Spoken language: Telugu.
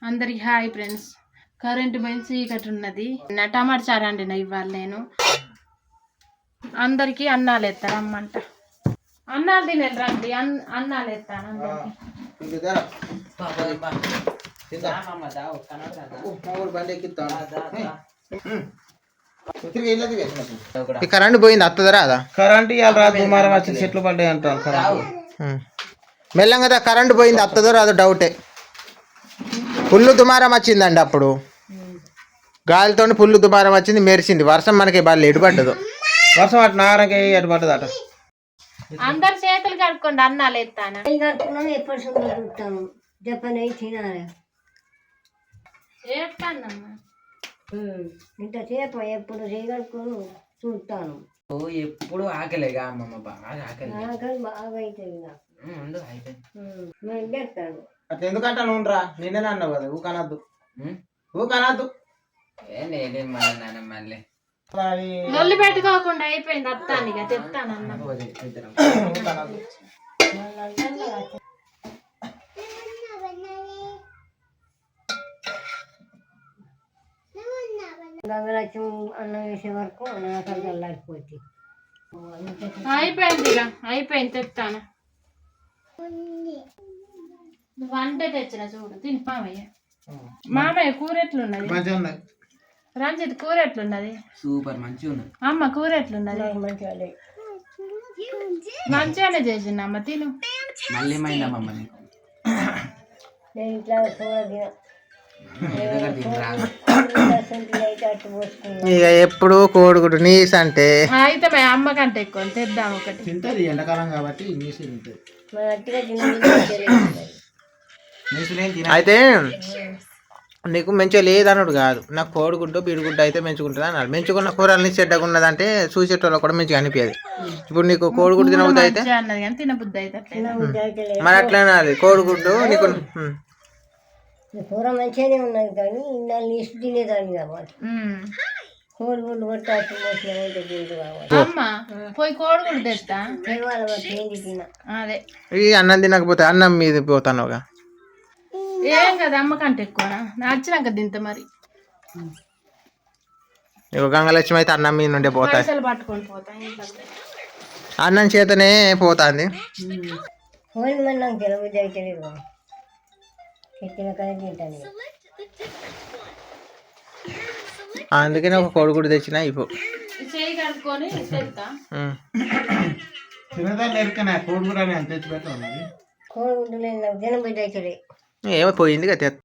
అందరికి హాయ్ ఫ్రెండ్స్. కరెంటు పోయి చీకటి ఉన్నది. టమాటా చారు అండిన ఇవ్వాలి నేను. అందరికి అన్నాలు ఎత్తారమ్మంట. అన్నాలు తినేది రండి. అన్నాలు ఎత్తాను కరెంట్ పోయింది అత్తదరా అదా కరెంట్ ఇవాళ రాదు దుమారం వచ్చి చెట్లు పడ్డాయి అంటారు. మెల్లంగా కరెంట్ పోయింది అత్తదో రాదో డౌటే. పుల్లు దుమారం వచ్చిందండి అప్పుడు గాలితో పుల్లు దుమారం వచ్చింది, మెరిసింది. వర్షం మనకి బాగా ఎటు పడ్డదు. వర్షం అటు నారకి ఎటు పడ్డది అట. అందరు చేతులు కడుక్కోండి అన్నాలు ఎత్తాను. ఎప్పుడు చూస్తాను చెప్పని తినాలి ఇంతసేపు ఎప్పుడు చేయగలుగుతాను చూస్తాను. ఎప్పుడు ఆకలిగా అమ్మమ్మ బాగా ఆకలి బాగా అవుతుంది చేస్తాను. అట్లా ఎందుకంటా నువ్వురా నిన్నే అన్నావు కదా ఊకనద్దు ఊకనద్దు. నేనే మళ్ళీ మళ్ళీ నొల్లి పెట్టుకోకుండా అయిపోయింది. అత్తాను ఇక చెప్తాను అన్న. గంగలక్ష్మి అన్నం వేసే వరకు నాకు చల్లారిపోతుంది. అయిపోయింది ఇక అయిపోయింది. చెప్తాను వంట తెచ్చిన చూడు తిని మామయ్య. మామయ్య కూర ఎట్లున్నది? రంజిత్ కూర ఎట్లున్నది? సూపర్ మంచిగా ఉన్నది. అమ్మ కూర ఎట్లున్నది? మంచిగానే చేసింది అమ్మ. తిను. మళ్ళీ మైందమ్మ నేను ఇట్లా చూడ ఇక ఎప్పుడు కోడిగుడు నీస్ అంటే అయితే అమ్మ కంటే ఎక్కువ తెద్దాం ఒకటి. తింటది ఎండాకాలం కాబట్టి నీసు తింటది. అయితే నీకు మంచిగా లేదన్నాడు కాదు, నాకు కోడిగుడ్డు బీడిగుడ్డు అయితే మంచిగుంటుంది అన్నాడు. మంచుకున్న కూరల్ని చెడ్డగున్నదంటే చూసేటోళ్ళు కూడా మంచిగా అనిపించదు. ఇప్పుడు నీకు కోడిగుడ్డు తినబుద్ధి అయితే అన్నది కానీ తినబుద్ధి అయితే మరి అట్లా అనాలి. కోడిగుడ్డు నీకు కూర మంచిగానే ఉన్నది కానీ ఇన్నాళ్ళు నీసు తినేదాన్ని కాబట్టి కోడిగుడ్డు కొట్టాల్సి అమ్మ పోయి కోడిగుడ్డు తెస్తా. తిన అదే ఈ అన్నం తినకపోతే అన్నం మీద పోతానుగా. ఏం కదా అమ్మ కంటే ఎక్కువ నచ్చినాక తింటా. మరి గంగలక్ష్మి అయితే అన్నం మీద నుండే పోతాయి. పైసలు పట్టుకొని పోతా. అన్నం చేతనే పోతాంది. కోడి మరి నాకు తినబుద్ధి అయితే ఎక్కిన కానీ తింటాను. అందుకనే ఒక కోడిగుడ్డు తెచ్చినా ఇప్పు చేయి కడుక్కొని తెస్తా. తినదాన్ని ఎరికనా కోడి కూడా తెచ్చి పెట్టాను. కోడిగుడ్డు లేదు నాకు తినబుద్ధి అయితే ఏమో పోయింది కదా.